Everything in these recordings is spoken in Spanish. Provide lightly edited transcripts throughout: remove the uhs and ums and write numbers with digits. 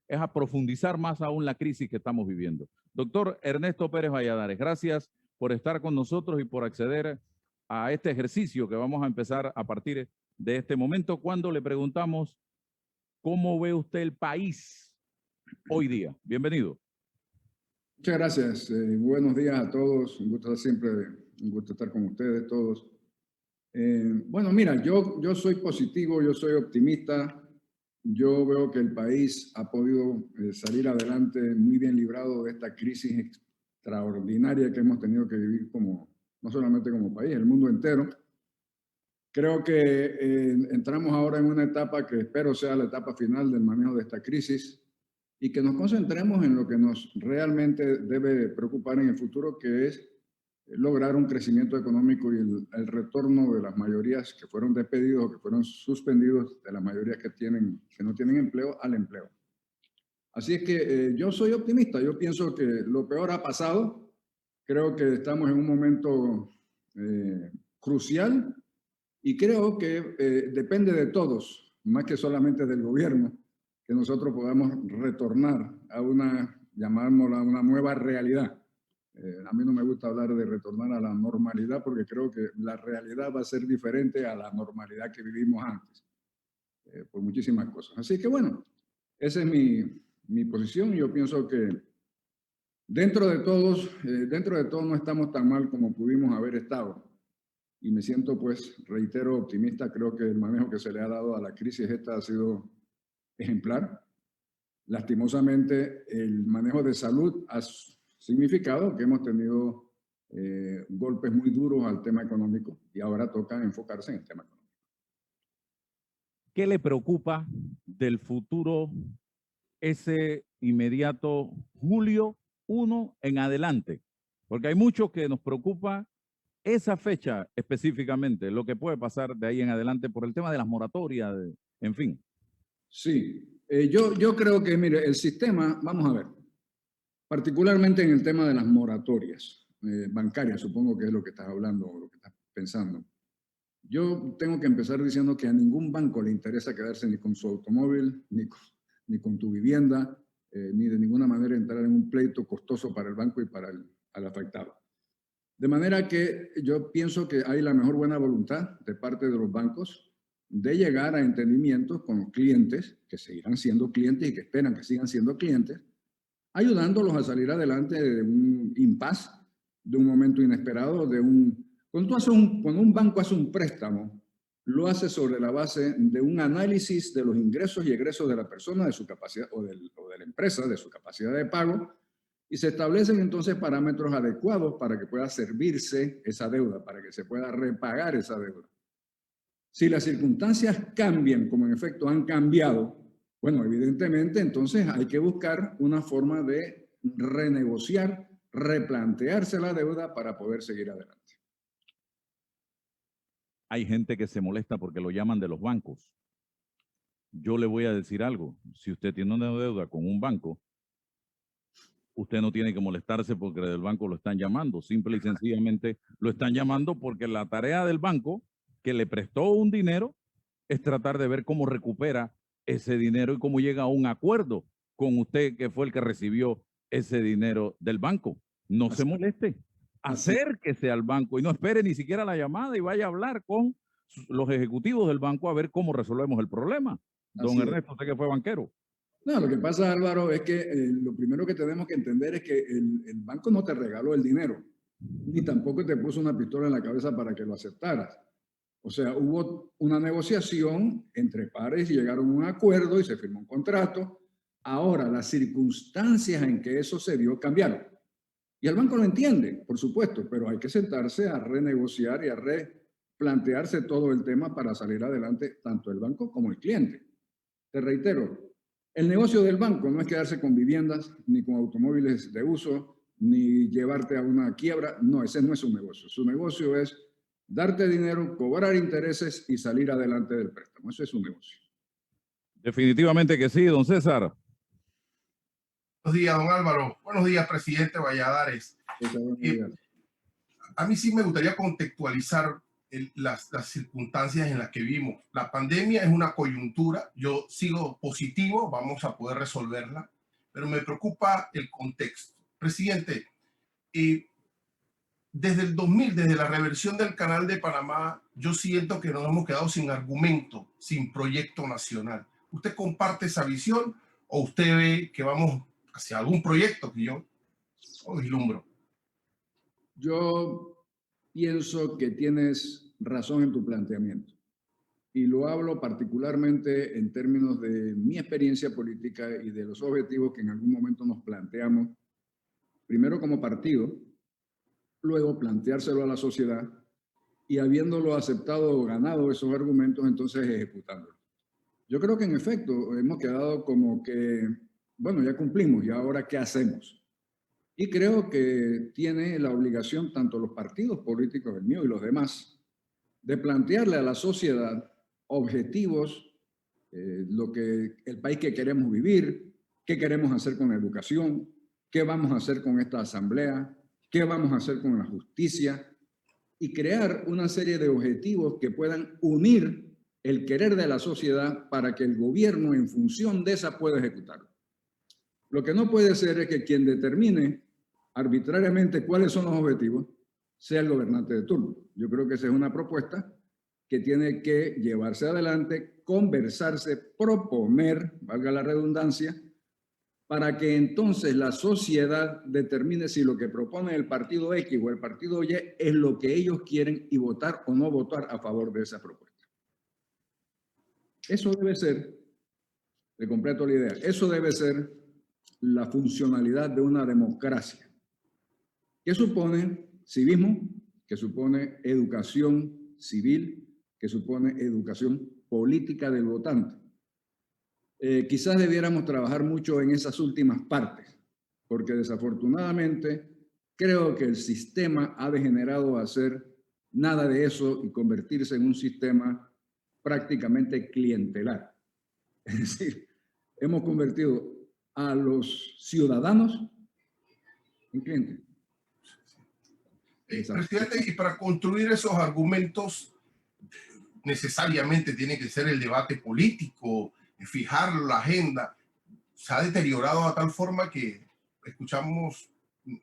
es a profundizar más aún la crisis que estamos viviendo. Doctor Ernesto Pérez Valladares, gracias por estar con nosotros y por acceder a este ejercicio que vamos a empezar a partir de este momento, cuando le preguntamos cómo ve usted el país hoy día. Bienvenido. Muchas gracias. Buenos días a todos. Un gusto estar con ustedes todos. Bueno, mira, yo soy positivo, yo soy optimista. Yo veo que el país ha podido salir adelante muy bien librado de esta crisis extraordinaria que hemos tenido que vivir no solamente como país, el mundo entero. Creo que entramos ahora en una etapa que espero sea la etapa final del manejo de esta crisis y que nos concentremos en lo que nos realmente debe preocupar en el futuro, que es lograr un crecimiento económico y el retorno de las mayorías que fueron despedidos o que fueron suspendidos, de las mayorías que no tienen empleo, al empleo. Así es que yo soy optimista. Yo pienso que lo peor ha pasado. Creo que estamos en un momento crucial y creo que depende de todos, más que solamente del gobierno, que nosotros podamos retornar a llamámosla una nueva realidad. A mí no me gusta hablar de retornar a la normalidad porque creo que la realidad va a ser diferente a la normalidad que vivimos antes, por muchísimas cosas. Así que bueno, esa es mi posición. Yo pienso que dentro de todo no estamos tan mal como pudimos haber estado. Y me siento, pues, reitero, optimista. Creo que el manejo que se le ha dado a la crisis esta ha sido ejemplar. Lastimosamente, el manejo de salud ha significado que hemos tenido golpes muy duros al tema económico y ahora toca enfocarse en el tema económico. ¿Qué le preocupa del futuro, ese inmediato julio 1 en adelante? Porque hay mucho que nos preocupa esa fecha específicamente, lo que puede pasar de ahí en adelante por el tema de las moratorias, en fin. Sí, yo creo que, mire, el sistema, vamos a ver, particularmente en el tema de las moratorias bancarias, supongo que es lo que estás hablando o lo que estás pensando. Yo tengo que empezar diciendo que a ningún banco le interesa quedarse ni con su automóvil, ni con tu vivienda, ni de ninguna manera entrar en un pleito costoso para el banco y para el afectado. De manera que yo pienso que hay la mejor buena voluntad de parte de los bancos de llegar a entendimientos con los clientes, que seguirán siendo clientes y que esperan que sigan siendo clientes, ayudándolos a salir adelante de un impasse, de un momento inesperado, cuando un banco hace un préstamo, lo hace sobre la base de un análisis de los ingresos y egresos de la persona, de su capacidad o de la empresa, de su capacidad de pago, y se establecen entonces parámetros adecuados para que pueda servirse esa deuda, para que se pueda repagar esa deuda. Si las circunstancias cambian, como en efecto han cambiado, bueno, evidentemente entonces hay que buscar una forma de renegociar, replantearse la deuda para poder seguir adelante. Hay gente que se molesta porque lo llaman de los bancos. Yo le voy a decir algo. Si usted tiene una deuda con un banco, usted no tiene que molestarse porque del banco lo están llamando. Simple y sencillamente lo están llamando porque la tarea del banco que le prestó un dinero es tratar de ver cómo recupera ese dinero y cómo llega a un acuerdo con usted, que fue el que recibió ese dinero del banco. No se moleste. Acérquese al banco y no espere ni siquiera la llamada y vaya a hablar con los ejecutivos del banco a ver cómo resolvemos el problema. Don Ernesto, usted que fue banquero. No, lo que pasa, Álvaro, es que lo primero que tenemos que entender es que el banco no te regaló el dinero, ni tampoco te puso una pistola en la cabeza para que lo aceptaras. O sea, hubo una negociación entre pares y llegaron a un acuerdo y se firmó un contrato. Ahora, las circunstancias en que eso se dio cambiaron. Y el banco lo entiende, por supuesto, pero hay que sentarse a renegociar y a replantearse todo el tema para salir adelante, tanto el banco como el cliente. Te reitero, el negocio del banco no es quedarse con viviendas, ni con automóviles de uso, ni llevarte a una quiebra. No, ese no es su negocio. Su negocio es darte dinero, cobrar intereses y salir adelante del préstamo. Ese es su negocio. Definitivamente que sí, don César. Buenos días, don Álvaro. Buenos días, presidente Valladares. Buenos días. A mí sí me gustaría contextualizar las circunstancias en las que vivimos. La pandemia es una coyuntura, yo sigo positivo, vamos a poder resolverla, pero me preocupa el contexto. Presidente, desde el 2000, desde la reversión del Canal de Panamá, yo siento que nos hemos quedado sin argumento, sin proyecto nacional. ¿Usted comparte esa visión o usted ve que vamos hacia algún proyecto que yo vislumbro? Yo pienso que tienes razón en tu planteamiento y lo hablo particularmente en términos de mi experiencia política y de los objetivos que en algún momento nos planteamos, primero como partido, luego planteárselo a la sociedad y habiéndolo aceptado o ganado esos argumentos, entonces ejecutándolo. Yo creo que en efecto hemos quedado como que, bueno, ya cumplimos y ahora ¿qué hacemos? Y creo que tiene la obligación tanto los partidos políticos, el mío y los demás, de plantearle a la sociedad objetivos, el país que queremos vivir, qué queremos hacer con la educación, qué vamos a hacer con esta asamblea, qué vamos a hacer con la justicia, y crear una serie de objetivos que puedan unir el querer de la sociedad para que el gobierno en función de esa pueda ejecutarlo. Lo que no puede ser es que quien determine arbitrariamente cuáles son los objetivos sea el gobernante de turno. Yo creo que esa es una propuesta que tiene que llevarse adelante, conversarse, proponer, valga la redundancia, para que entonces la sociedad determine si lo que propone el partido X o el partido Y es lo que ellos quieren y votar o no votar a favor de esa propuesta. Eso debe ser, le completo la idea, eso debe ser la funcionalidad de una democracia. ¿Qué supone civismo? Que supone educación civil, que supone educación política del votante. Quizás debiéramos trabajar mucho en esas últimas partes, porque desafortunadamente creo que el sistema ha degenerado a hacer nada de eso y convertirse en un sistema prácticamente clientelar. Es decir, hemos convertido a los ciudadanos en clientes. Presidente, y para construir esos argumentos necesariamente tiene que ser el debate político, fijar la agenda. Se ha deteriorado a tal forma que escuchamos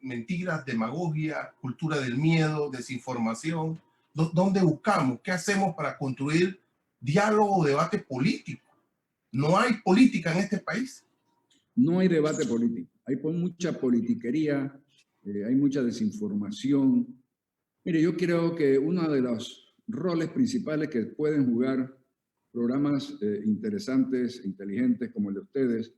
mentiras, demagogia, cultura del miedo, desinformación. ¿Dónde buscamos? ¿Qué hacemos para construir diálogo o debate político? ¿No hay política en este país? No hay debate político. Hay mucha politiquería, hay mucha desinformación. Mire, yo creo que uno de los roles principales que pueden jugar programas interesantes, inteligentes como el de ustedes,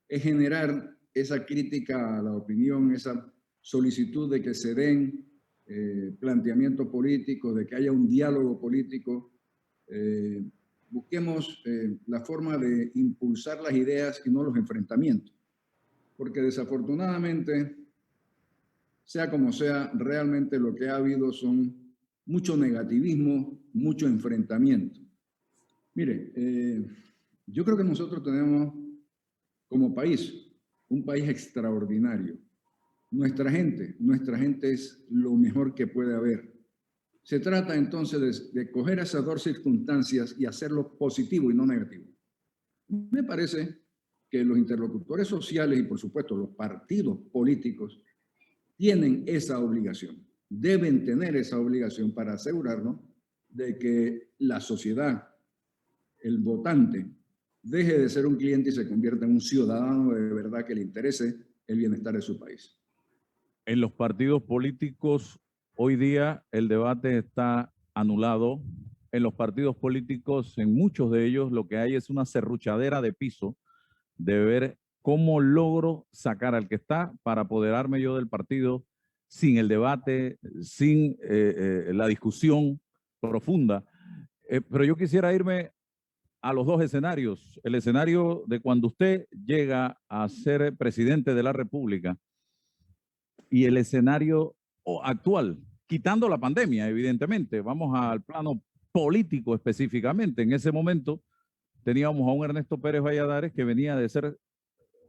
es generar esa crítica a la opinión, esa solicitud de que se den planteamientos políticos, de que haya un diálogo político. Busquemos la forma de impulsar las ideas y no los enfrentamientos, porque desafortunadamente, sea como sea, realmente lo que ha habido son mucho negativismo, mucho enfrentamiento. Mire, yo creo que nosotros tenemos como país un país extraordinario. Nuestra gente es lo mejor que puede haber. Se trata entonces de coger esas dos circunstancias y hacerlo positivo y no negativo. Me parece que los interlocutores sociales y por supuesto los partidos políticos tienen esa obligación, deben tener esa obligación para asegurarnos de que la sociedad, el votante, deje de ser un cliente y se convierta en un ciudadano de verdad que le interese el bienestar de su país. En los partidos políticos, hoy día el debate está anulado. En los partidos políticos, en muchos de ellos, lo que hay es una serruchadera de piso de ver cómo logro sacar al que está para apoderarme yo del partido sin el debate, sin la discusión profunda. Pero yo quisiera irme a los dos escenarios. El escenario de cuando usted llega a ser presidente de la República y el escenario actual, quitando la pandemia, evidentemente. Vamos al plano político específicamente. En ese momento teníamos a un Ernesto Pérez Valladares que venía de ser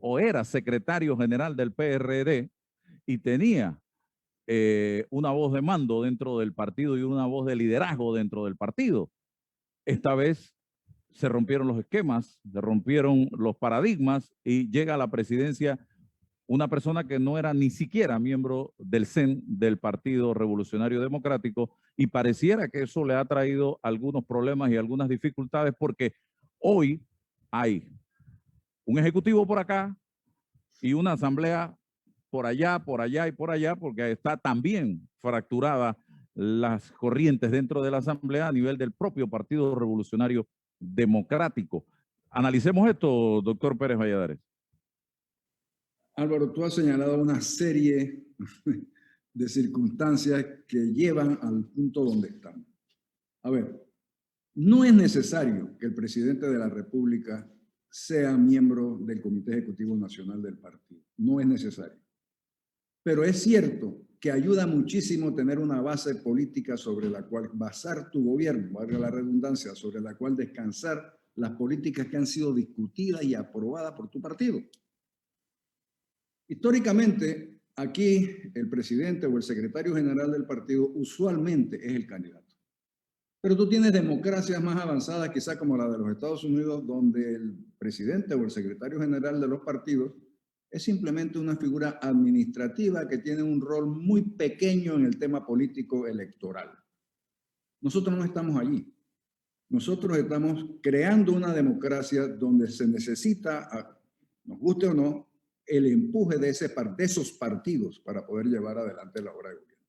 o era secretario general del PRD y tenía una voz de mando dentro del partido y una voz de liderazgo dentro del partido. Esta vez se rompieron los esquemas, se rompieron los paradigmas y llega a la presidencia una persona que no era ni siquiera miembro del CEN, del Partido Revolucionario Democrático, y pareciera que eso le ha traído algunos problemas y algunas dificultades porque hoy hay un ejecutivo por acá y una asamblea por allá y por allá, porque está también fracturada las corrientes dentro de la asamblea a nivel del propio Partido Revolucionario Democrático. Analicemos esto, doctor Pérez Valladares. Álvaro, tú has señalado una serie de circunstancias que llevan al punto donde estamos. A ver, no es necesario que el presidente de la República sea miembro del Comité Ejecutivo Nacional del partido. No es necesario. Pero es cierto que ayuda muchísimo tener una base política sobre la cual basar tu gobierno, valga la redundancia, sobre la cual descansar las políticas que han sido discutidas y aprobadas por tu partido. Históricamente, aquí el presidente o el secretario general del partido usualmente es el candidato. Pero tú tienes democracias más avanzadas, quizá como la de los Estados Unidos, donde el presidente o el secretario general de los partidos es simplemente una figura administrativa que tiene un rol muy pequeño en el tema político electoral. Nosotros no estamos allí. Nosotros estamos creando una democracia donde se necesita, nos guste o no, el empuje de esos partidos para poder llevar adelante la obra de gobierno.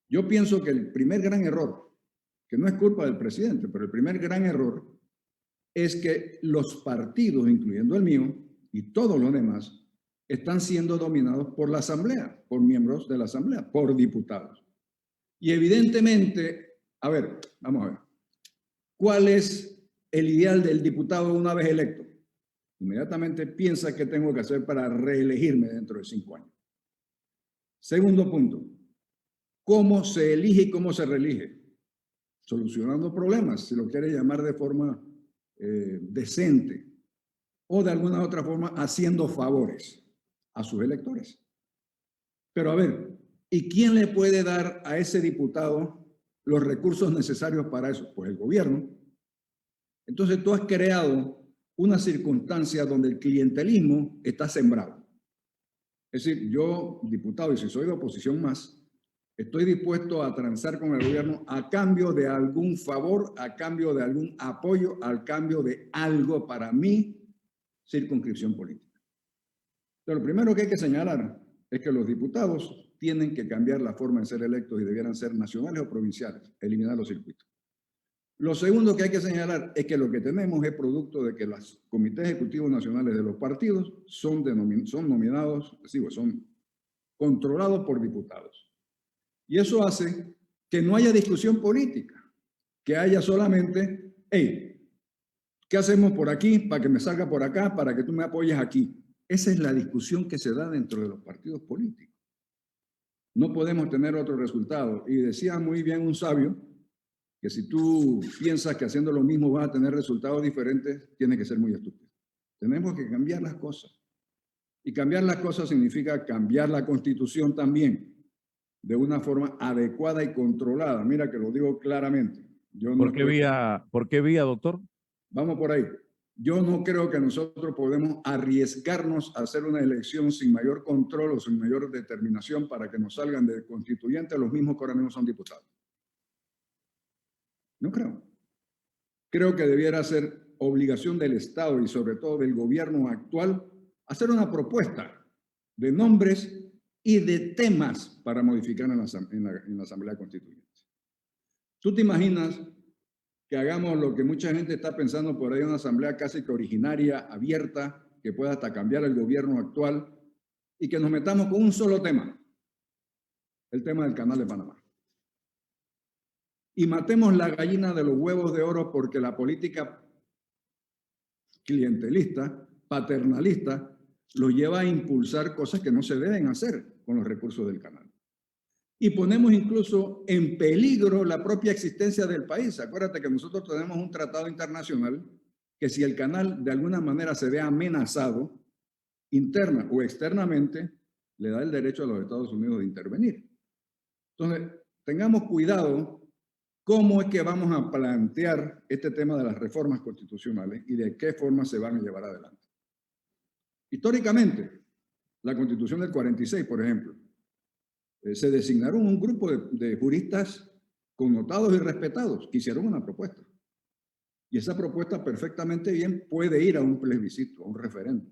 Yo pienso que el primer gran error, que no es culpa del presidente, pero el primer gran error es que los partidos, incluyendo el mío y todos los demás, están siendo dominados por la Asamblea, por miembros de la Asamblea, por diputados. Y evidentemente, a ver, vamos a ver, ¿cuál es el ideal del diputado una vez electo? Inmediatamente piensa qué tengo que hacer para reelegirme dentro de 5 años. Segundo punto, ¿cómo se elige y cómo se reelige? Solucionando problemas, si lo quiere llamar de forma decente, o de alguna otra forma haciendo favores a sus electores. Pero a ver, ¿y quién le puede dar a ese diputado los recursos necesarios para eso? Pues el gobierno. Entonces tú has creado una circunstancia donde el clientelismo está sembrado. Es decir, yo, diputado, y si soy de oposición más, estoy dispuesto a transar con el gobierno a cambio de algún favor, a cambio de algún apoyo, al cambio de algo para mi circunscripción política. Pero lo primero que hay que señalar es que los diputados tienen que cambiar la forma de ser electos y debieran ser nacionales o provinciales, eliminar los circuitos. Lo segundo que hay que señalar es que lo que tenemos es producto de que los comités ejecutivos nacionales de los partidos son nominados, son controlados por diputados. Y eso hace que no haya discusión política, que haya solamente, hey, ¿qué hacemos por aquí para que me salga por acá, para que tú me apoyes aquí? Esa es la discusión que se da dentro de los partidos políticos. No podemos tener otro resultado. Y decía muy bien un sabio que si tú piensas que haciendo lo mismo vas a tener resultados diferentes, tiene que ser muy estúpido. Tenemos que cambiar las cosas. Y cambiar las cosas significa cambiar la Constitución también, de una forma adecuada y controlada. Mira que lo digo claramente. Yo ¿Por qué vía, doctor? Vamos por ahí. Yo no creo que nosotros podemos arriesgarnos a hacer una elección sin mayor control o sin mayor determinación para que nos salgan de constituyentes los mismos que ahora mismo son diputados. No creo. Creo que debiera ser obligación del Estado y sobre todo del gobierno actual hacer una propuesta de nombres y de temas para modificar en la Asamblea Constituyente. ¿Tú te imaginas que hagamos lo que mucha gente está pensando por ahí, una asamblea casi que originaria, abierta, que pueda hasta cambiar el gobierno actual y que nos metamos con un solo tema, el tema del Canal de Panamá? Y matemos la gallina de los huevos de oro porque la política clientelista, paternalista, lo lleva a impulsar cosas que no se deben hacer con los recursos del canal. Y ponemos incluso en peligro la propia existencia del país. Acuérdate que nosotros tenemos un tratado internacional que si el canal de alguna manera se ve amenazado, interna o externamente, le da el derecho a los Estados Unidos de intervenir. Entonces, tengamos cuidado cómo es que vamos a plantear este tema de las reformas constitucionales y de qué forma se van a llevar adelante. Históricamente, la Constitución del 46, por ejemplo, se designaron un grupo de juristas connotados y respetados que hicieron una propuesta. Y esa propuesta perfectamente bien puede ir a un plebiscito, a un referéndum.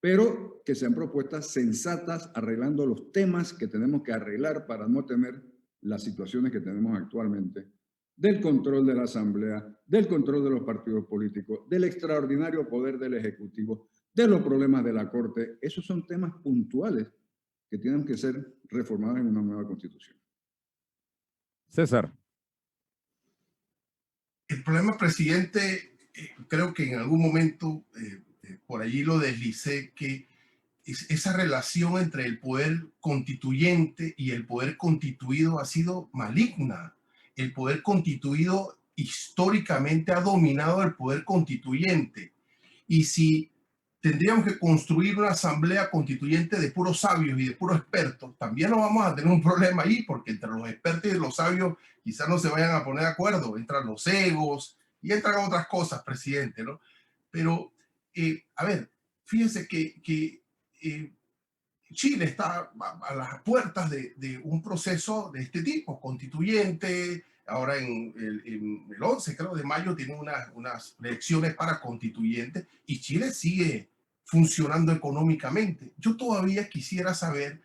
Pero que sean propuestas sensatas arreglando los temas que tenemos que arreglar para no tener las situaciones que tenemos actualmente, del control de la Asamblea, del control de los partidos políticos, del extraordinario poder del Ejecutivo, de los problemas de la Corte. Esos son temas puntuales que tienen que ser reformados en una nueva Constitución. César. El problema, presidente, creo que en algún momento por allí lo deslicé, que esa relación entre el poder constituyente y el poder constituido ha sido maligna. El poder constituido históricamente ha dominado el poder constituyente. Y si tendríamos que construir una asamblea constituyente de puros sabios y de puros expertos, también no vamos a tener un problema ahí, porque entre los expertos y los sabios quizás no se vayan a poner de acuerdo, entran los egos y entran otras cosas, presidente, ¿no? Pero, a ver, fíjense que Chile está a las puertas de un proceso de este tipo, constituyente. Ahora en el 11, creo, de mayo tienen unas elecciones para constituyentes y Chile sigue funcionando económicamente. Yo todavía quisiera saber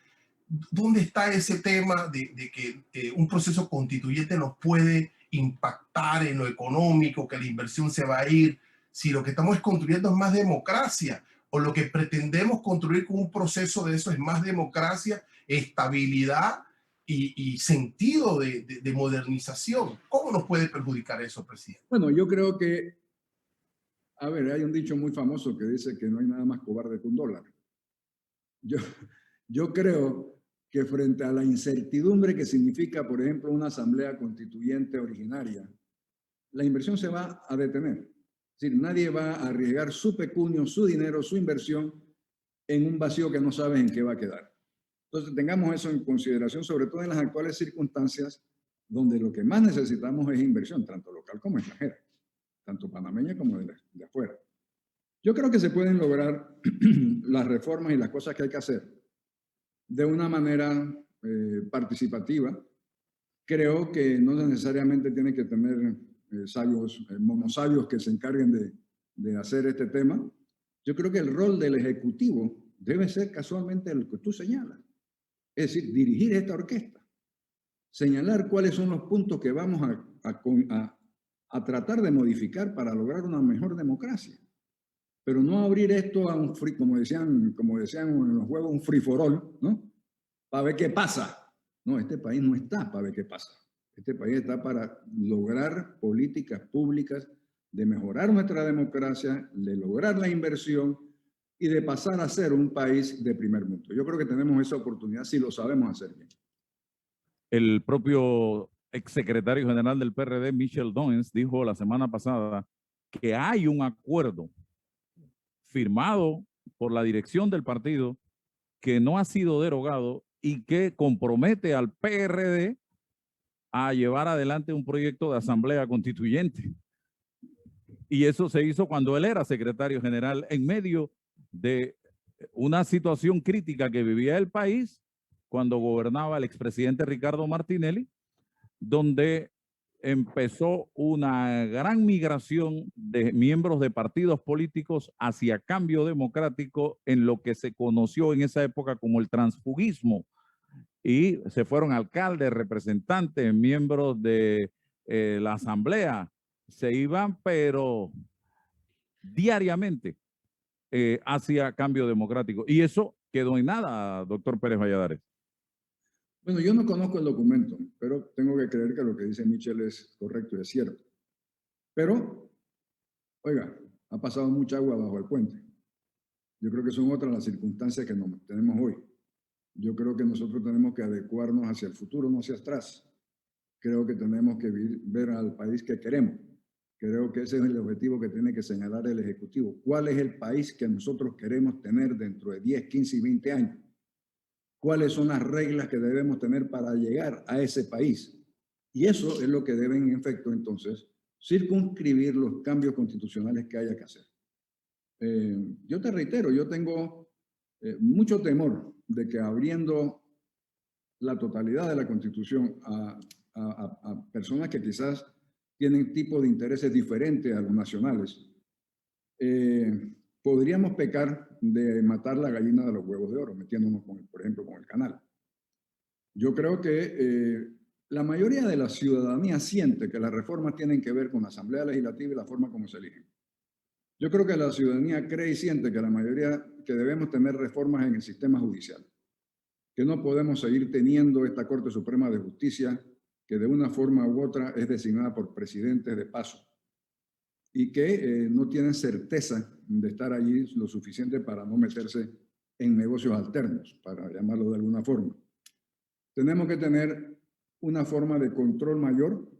dónde está ese tema de que un proceso constituyente nos puede impactar en lo económico, que la inversión se va a ir, si lo que estamos construyendo es más democracia, o lo que pretendemos construir con un proceso de eso es más democracia, estabilidad y sentido de modernización. ¿Cómo nos puede perjudicar eso, presidente? Bueno, yo creo que, a ver, hay un dicho muy famoso que dice que no hay nada más cobarde que un dólar. Yo creo que frente a la incertidumbre que significa, por ejemplo, una asamblea constituyente originaria, la inversión se va a detener. Es decir, nadie va a arriesgar su pecunio, su dinero, su inversión en un vacío que no sabes en qué va a quedar. Entonces, tengamos eso en consideración, sobre todo en las actuales circunstancias, donde lo que más necesitamos es inversión, tanto local como extranjera, tanto panameña como de afuera. Yo creo que se pueden lograr las reformas y las cosas que hay que hacer de una manera participativa. Creo que no necesariamente tiene que tener sabios, monosabios que se encarguen de hacer este tema. Yo creo que el rol del Ejecutivo debe ser casualmente el que tú señalas. Es decir, dirigir esta orquesta. Señalar cuáles son los puntos que vamos a tratar de modificar para lograr una mejor democracia. Pero no abrir esto a un free, como decían en los juegos, un free for all, ¿no? Para ver qué pasa. No, este país no está para ver qué pasa. Este país está para lograr políticas públicas de mejorar nuestra democracia, de lograr la inversión y de pasar a ser un país de primer mundo. Yo creo que tenemos esa oportunidad si lo sabemos hacer bien. El propio exsecretario general del PRD, Michel Doens, dijo la semana pasada que hay un acuerdo firmado por la dirección del partido que no ha sido derogado y que compromete al PRD a llevar adelante un proyecto de asamblea constituyente. Y eso se hizo cuando él era secretario general en medio de una situación crítica que vivía el país cuando gobernaba el expresidente Ricardo Martinelli, donde empezó una gran migración de miembros de partidos políticos hacia Cambio Democrático en lo que se conoció en esa época como el transfugismo. Y se fueron alcaldes, representantes, miembros de la asamblea, se iban pero diariamente hacia Cambio Democrático. Y eso quedó en nada, doctor Pérez Valladares. Bueno, yo no conozco el documento, pero tengo que creer que lo que dice Michel es correcto y es cierto. Pero, oiga, ha pasado mucha agua bajo el puente. Yo creo que son otras las circunstancias que tenemos hoy. Yo creo que nosotros tenemos que adecuarnos hacia el futuro, no hacia atrás. Creo que tenemos que ver al país que queremos. Creo que ese es el objetivo que tiene que señalar el Ejecutivo. ¿Cuál es el país que nosotros queremos tener dentro de 10, 15 y 20 años? cuáles son las reglas que debemos tener para llegar a ese país. Y eso es lo que deben, en efecto, entonces, circunscribir los cambios constitucionales que haya que hacer. Yo te reitero, yo tengo mucho temor de que abriendo la totalidad de la Constitución a personas que quizás tienen tipos de intereses diferentes a los nacionales, podríamos pecar de matar la gallina de los huevos de oro, metiéndonos, por ejemplo, con el canal. Yo creo que la mayoría de la ciudadanía siente que las reformas tienen que ver con la Asamblea Legislativa y la forma como se eligen. Yo creo que la ciudadanía cree y siente que la mayoría, que debemos tener reformas en el sistema judicial, que no podemos seguir teniendo esta Corte Suprema de Justicia que de una forma u otra es designada por presidentes de paso y que no tienen certeza de estar allí lo suficiente para no meterse en negocios alternos, para llamarlo de alguna forma. Tenemos que tener una forma de control mayor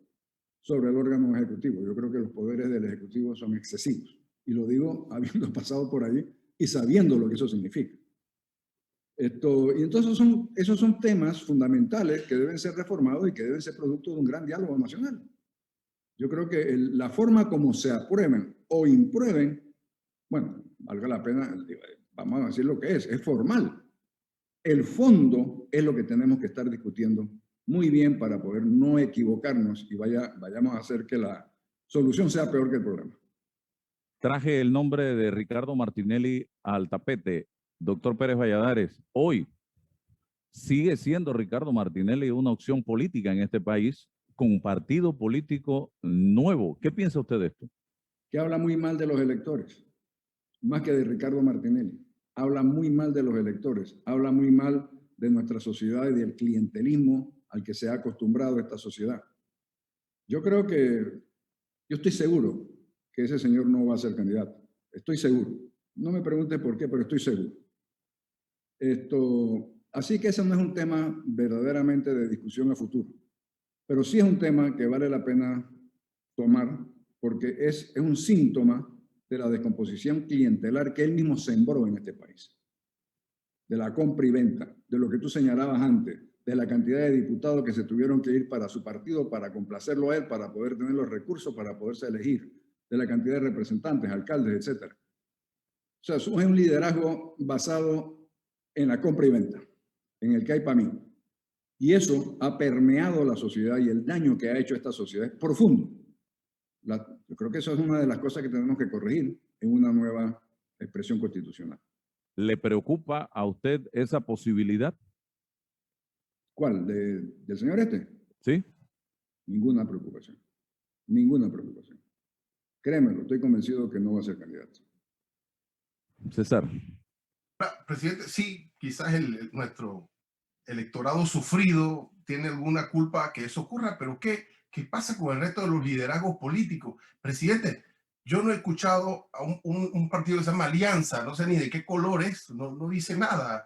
sobre el órgano ejecutivo. Yo creo que los poderes del ejecutivo son excesivos. Y lo digo habiendo pasado por allí y sabiendo lo que eso significa. Y entonces esos son temas fundamentales que deben ser reformados y que deben ser producto de un gran diálogo nacional. Yo creo que la forma como se aprueben o imprueben, bueno, valga la pena, vamos a decir lo que es formal. El fondo es lo que tenemos que estar discutiendo muy bien para poder no equivocarnos y vayamos a hacer que la solución sea peor que el problema. Traje el nombre de Ricardo Martinelli al tapete. Doctor Pérez Valladares, hoy sigue siendo Ricardo Martinelli una opción política en este país con un partido político nuevo. ¿Qué piensa usted de esto? Que habla muy mal de los electores, más que de Ricardo Martinelli. Habla muy mal de los electores, habla muy mal de nuestra sociedad y del clientelismo al que se ha acostumbrado esta sociedad. Yo estoy seguro que ese señor no va a ser candidato. Estoy seguro. No me pregunte por qué, pero estoy seguro. Así que ese no es un tema verdaderamente de discusión a futuro. Pero sí es un tema que vale la pena tomar porque es un síntoma de la descomposición clientelar que él mismo sembró en este país. De la compra y venta, de lo que tú señalabas antes, de la cantidad de diputados que se tuvieron que ir para su partido para complacerlo a él, para poder tener los recursos, para poderse elegir, de la cantidad de representantes, alcaldes, etc. O sea, es un liderazgo basado en la compra y venta, en el que hay para mí. Y eso ha permeado la sociedad y el daño que ha hecho esta sociedad es profundo. Yo creo que eso es una de las cosas que tenemos que corregir en una nueva expresión constitucional. ¿Le preocupa a usted esa posibilidad? ¿Cuál? ¿Del señor este? Sí. Ninguna preocupación. Ninguna preocupación. Créemelo, estoy convencido que no va a ser candidato. César. Presidente, sí, quizás nuestro electorado sufrido tiene alguna culpa que eso ocurra, pero ¿qué pasa con el resto de los liderazgos políticos? Presidente, yo no he escuchado a un partido que se llama Alianza, no sé ni de qué color es, no dice nada.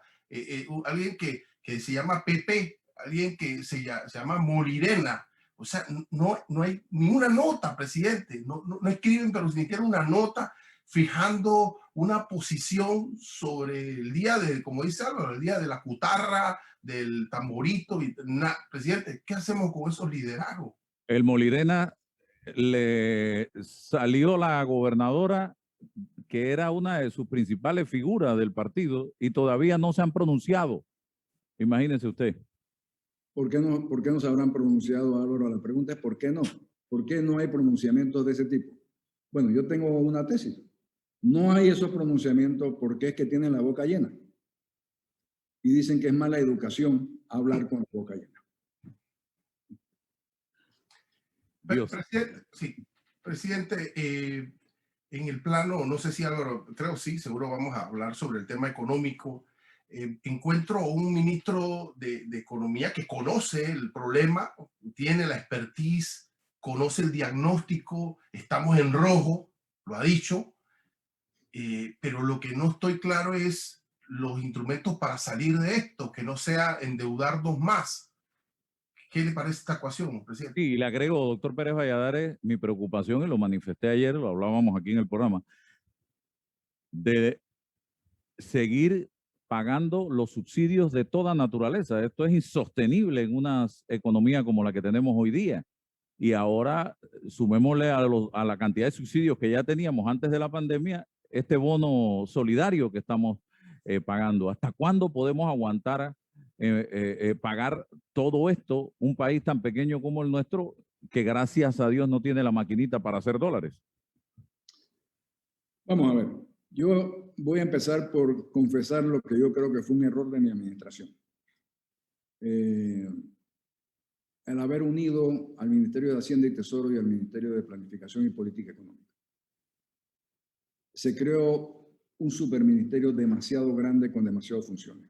Alguien que se llama PP, alguien que se llama Molirena. O sea, no hay ninguna nota, presidente. No escriben, pero ni siquiera una nota fijando una posición sobre el día de, como dice Álvaro, el día de la cutarra, del tamborito. Presidente, ¿qué hacemos con esos liderazgos? El Molirena le salió la gobernadora, que era una de sus principales figuras del partido, y todavía no se han pronunciado. Imagínense usted. ¿Por qué no se habrán pronunciado, Álvaro? La pregunta es ¿por qué no? ¿Por qué no hay pronunciamientos de ese tipo? Bueno, yo tengo una tesis. No hay esos pronunciamientos porque es que tienen la boca llena. Y dicen que es mala educación hablar con la boca llena. Presidente, en el plano, no sé si Álvaro, creo sí, seguro vamos a hablar sobre el tema económico. Encuentro un ministro de Economía que conoce el problema, tiene la expertise, conoce el diagnóstico, estamos en rojo, lo ha dicho, pero lo que no estoy claro es los instrumentos para salir de esto, que no sea endeudarnos más. ¿Qué le parece esta ecuación, presidente? Sí, le agrego, doctor Pérez Valladares, mi preocupación, y lo manifesté ayer, lo hablábamos aquí en el programa, de seguir pagando los subsidios de toda naturaleza. Esto es insostenible en una economía como la que tenemos hoy día. Y ahora sumémosle a la cantidad de subsidios que ya teníamos antes de la pandemia, este bono solidario que estamos pagando. ¿Hasta cuándo podemos aguantar pagar todo esto, un país tan pequeño como el nuestro, que gracias a Dios no tiene la maquinita para hacer dólares? Vamos a ver. Yo voy a empezar por confesar lo que yo creo que fue un error de mi administración. El haber unido al Ministerio de Hacienda y Tesoro y al Ministerio de Planificación y Política Económica. Se creó un superministerio demasiado grande con demasiadas funciones.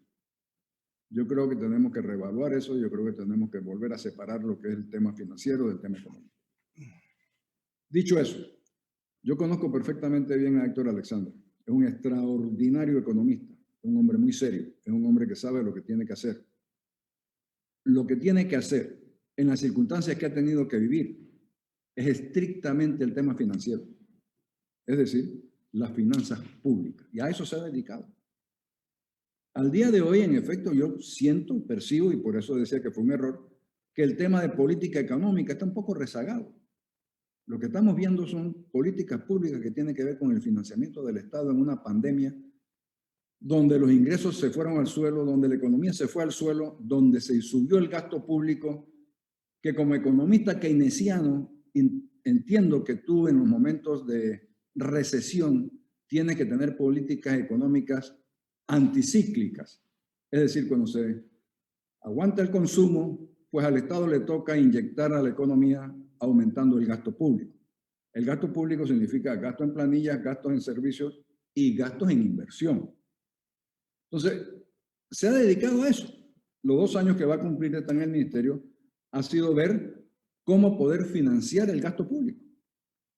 Yo creo que tenemos que reevaluar eso, yo creo que tenemos que volver a separar lo que es el tema financiero del tema económico. Dicho eso, yo conozco perfectamente bien a Héctor Alexandre. Es un extraordinario economista, un hombre muy serio, es un hombre que sabe lo que tiene que hacer. Lo que tiene que hacer en las circunstancias que ha tenido que vivir es estrictamente el tema financiero, es decir, las finanzas públicas, y a eso se ha dedicado. Al día de hoy, en efecto, yo siento, percibo, y por eso decía que fue un error, que el tema de política económica está un poco rezagado. Lo que estamos viendo son políticas públicas que tienen que ver con el financiamiento del Estado en una pandemia donde los ingresos se fueron al suelo, donde la economía se fue al suelo, donde se subió el gasto público, que como economista keynesiano entiendo que tú en los momentos de recesión tienes que tener políticas económicas anticíclicas. Es decir, cuando se aguanta el consumo, pues al Estado le toca inyectar a la economía aumentando el gasto público. El gasto público significa gasto en planillas, gastos en servicios y gastos en inversión. Entonces, se ha dedicado a eso. Los 2 años que va a cumplir está en el ministerio ha sido ver cómo poder financiar el gasto público.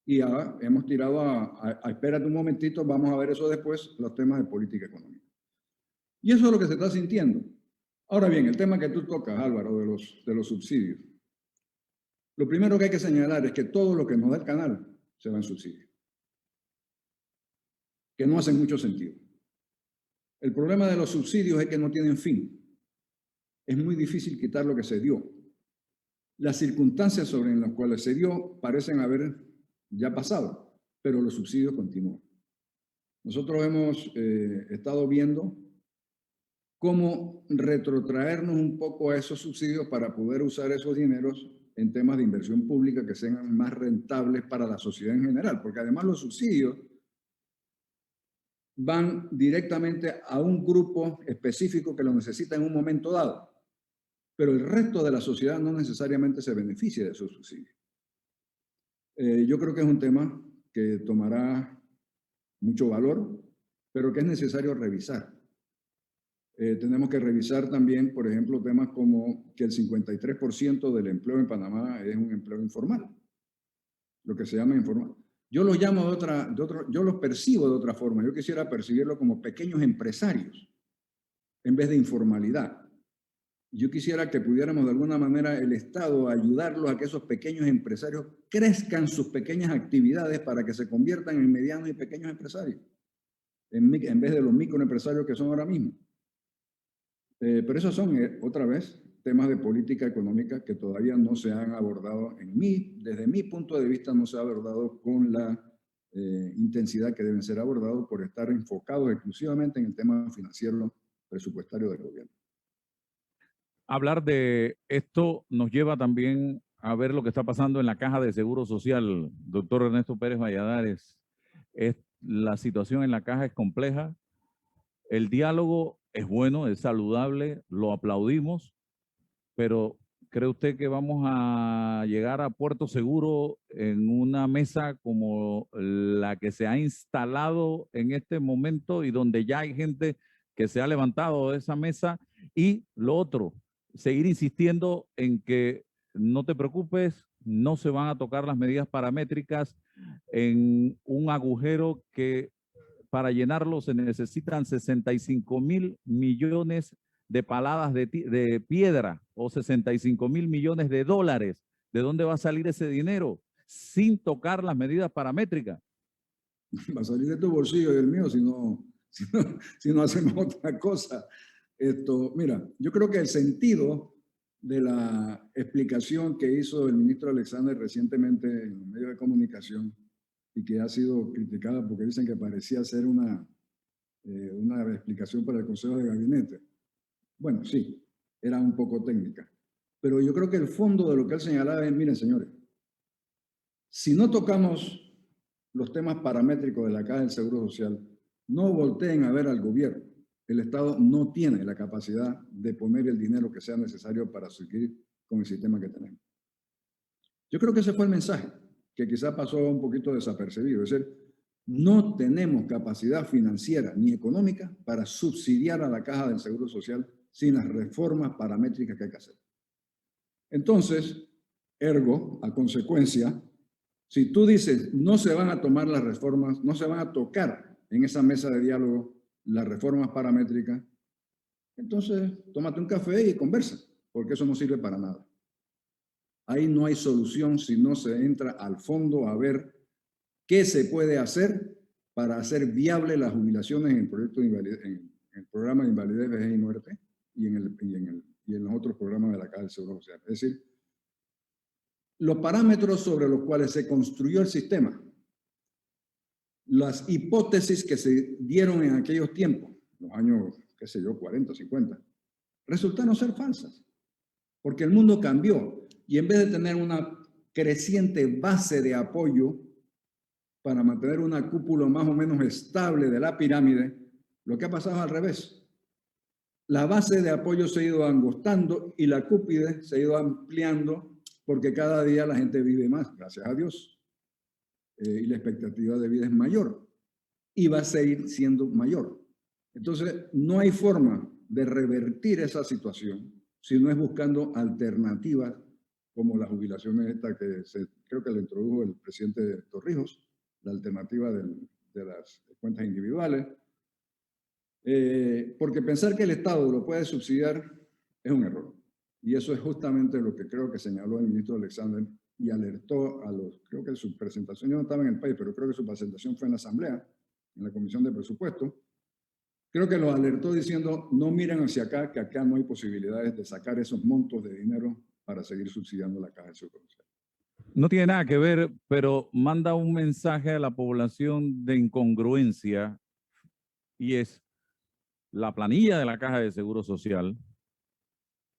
Y ahora hemos tirado espérate un momentito, vamos a ver eso después, los temas de política económica. Y eso es lo que se está sintiendo. Ahora bien, el tema que tú tocas, Álvaro, de los subsidios. Lo primero que hay que señalar es que todo lo que nos da el canal se va en subsidio, que no hace mucho sentido. El problema de los subsidios es que no tienen fin. Es muy difícil quitar lo que se dio. Las circunstancias sobre las cuales se dio parecen haber ya pasado, pero los subsidios continúan. Nosotros hemos estado viendo cómo retrotraernos un poco a esos subsidios para poder usar esos dineros en temas de inversión pública que sean más rentables para la sociedad en general, porque además los subsidios van directamente a un grupo específico que lo necesita en un momento dado, pero el resto de la sociedad no necesariamente se beneficia de esos subsidios. Yo creo que es un tema que tomará mucho valor, pero que es necesario revisar. Tenemos que revisar también, por ejemplo, temas como que el 53% del empleo en Panamá es un empleo informal, lo que se llama informal. Yo los llamo yo los percibo de otra forma. Yo quisiera percibirlo como pequeños empresarios en vez de informalidad. Yo quisiera que pudiéramos de alguna manera el Estado ayudarlos a que esos pequeños empresarios crezcan sus pequeñas actividades para que se conviertan en medianos y pequeños empresarios, en vez de los microempresarios que son ahora mismo. Pero esos son, otra vez, temas de política económica que todavía no se han abordado desde mi punto de vista, no se ha abordado con la intensidad que deben ser abordados por estar enfocados exclusivamente en el tema financiero presupuestario del gobierno. Hablar de esto nos lleva también a ver lo que está pasando en la Caja de Seguro Social. Doctor Ernesto Pérez Valladares, la situación en la Caja es compleja. El diálogo es bueno, es saludable, lo aplaudimos, pero ¿cree usted que vamos a llegar a puerto seguro en una mesa como la que se ha instalado en este momento y donde ya hay gente que se ha levantado de esa mesa? Y lo otro, seguir insistiendo en que no te preocupes, no se van a tocar las medidas paramétricas en un agujero que para llenarlo se necesitan 65.000 millones de paladas de piedra o 65.000 millones de dólares. ¿De dónde va a salir ese dinero? Sin tocar las medidas paramétricas. Va a salir de tu bolsillo y del mío si no si no hacemos otra cosa. Mira, yo creo que el sentido de la explicación que hizo el ministro Alexander recientemente en los medios de comunicación y que ha sido criticada porque dicen que parecía ser una explicación para el Consejo de Gabinete. Bueno, sí, era un poco técnica. Pero yo creo que el fondo de lo que él señalaba es, miren señores, si no tocamos los temas paramétricos de la Caja del Seguro Social, no volteen a ver al gobierno. El Estado no tiene la capacidad de poner el dinero que sea necesario para seguir con el sistema que tenemos. Yo creo que ese fue el mensaje, que quizá pasó un poquito desapercibido. Es decir, no tenemos capacidad financiera ni económica para subsidiar a la Caja del Seguro Social sin las reformas paramétricas que hay que hacer. Entonces, ergo, a consecuencia, si tú dices no se van a tomar las reformas, no se van a tocar en esa mesa de diálogo las reformas paramétricas, entonces tómate un café y conversa, porque eso no sirve para nada. Ahí no hay solución si no se entra al fondo a ver qué se puede hacer para hacer viable las jubilaciones en el proyecto de invalidez, en el programa de invalidez, vejez y muerte y en los otros programas de la Caja del Seguro Social. Es decir, los parámetros sobre los cuales se construyó el sistema, las hipótesis que se dieron en aquellos tiempos, los años, qué sé yo, 40, 50, resultaron ser falsas, porque el mundo cambió y en vez de tener una creciente base de apoyo para mantener una cúpula más o menos estable de la pirámide, lo que ha pasado es al revés. La base de apoyo se ha ido angostando y la cúpide se ha ido ampliando porque cada día la gente vive más, gracias a Dios. Y la expectativa de vida es mayor y va a seguir siendo mayor. Entonces, no hay forma de revertir esa situación si no es buscando alternativas como las jubilaciones esta que creo que le introdujo el presidente Torrijos, la alternativa de las cuentas individuales, porque pensar que el Estado lo puede subsidiar es un error. Y eso es justamente lo que creo que señaló el ministro Alexander y alertó a los, creo que su presentación, yo no estaba en el país, pero creo que su presentación fue en la Asamblea, en la Comisión de Presupuesto, creo que los alertó diciendo, no miren hacia acá, que acá no hay posibilidades de sacar esos montos de dinero para seguir subsidiando la Caja de Seguro Social. No tiene nada que ver, pero manda un mensaje a la población de incongruencia y es la planilla de la Caja de Seguro Social,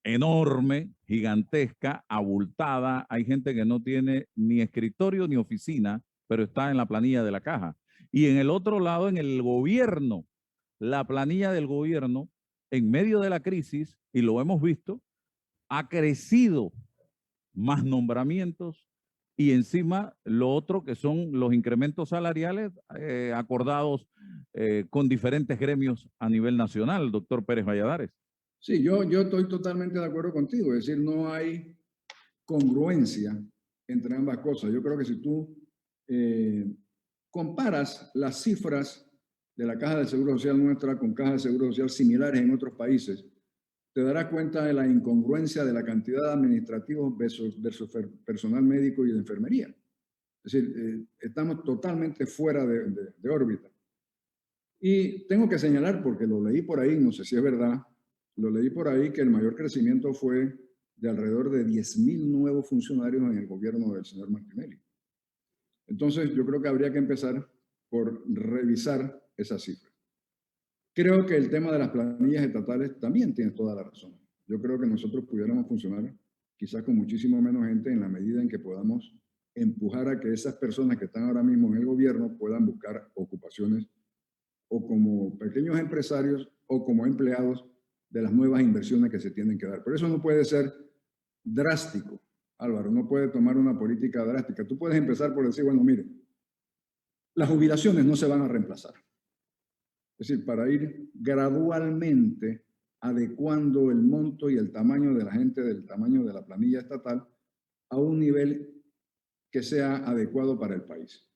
enorme, gigantesca, abultada. Hay gente que no tiene ni escritorio ni oficina, pero está en la planilla de la Caja. Y en el otro lado, en el gobierno, la planilla del gobierno, en medio de la crisis, y lo hemos visto, ha crecido más nombramientos y encima lo otro que son los incrementos salariales acordados con diferentes gremios a nivel nacional, doctor Pérez Valladares. Sí, yo estoy totalmente de acuerdo contigo, es decir, no hay congruencia entre ambas cosas. Yo creo que si tú comparas las cifras de la Caja de Seguro Social nuestra con cajas de Seguro Social similares en otros países, te darás cuenta de la incongruencia de la cantidad de administrativos versus personal médico y de enfermería. Es decir, estamos totalmente fuera de órbita. Y tengo que señalar, porque lo leí por ahí, no sé si es verdad, lo leí por ahí que el mayor crecimiento fue de alrededor de 10,000 nuevos funcionarios en el gobierno del señor Martinelli. Entonces, yo creo que habría que empezar por revisar esas cifras. Creo que el tema de las planillas estatales también tiene toda la razón. Yo creo que nosotros pudiéramos funcionar quizás con muchísimo menos gente en la medida en que podamos empujar a que esas personas que están ahora mismo en el gobierno puedan buscar ocupaciones o como pequeños empresarios o como empleados de las nuevas inversiones que se tienen que dar. Pero eso no puede ser drástico, Álvaro, no puede tomar una política drástica. Tú puedes empezar por decir, bueno, mire, las jubilaciones no se van a reemplazar. Es decir, para ir gradualmente adecuando el monto y el tamaño de la gente, del tamaño de la planilla estatal, a un nivel que sea adecuado para el país.